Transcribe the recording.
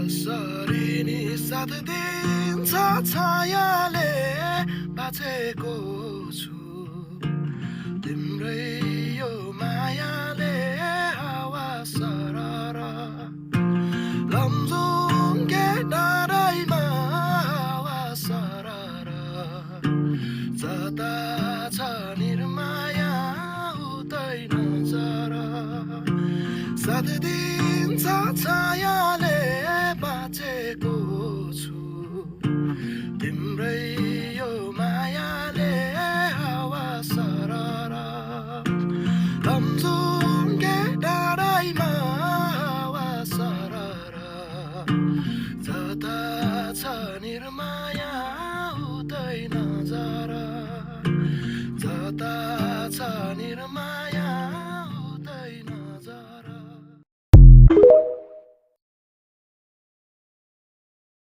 कसरी साथ दिन्छ छायाले बाँचेको छु तिम्रै यो मायाले हावा सरर लम्जुङ्गे डाँडाइमा हावा सरर जता छ निर्माया उतै नजर साथ दिन्छ छायाले बाँचेको छु तिम्रै यो मायाले हावा सरर लम्जुङ्गे डाँडाइमा हावा सरर जता छ निर्माया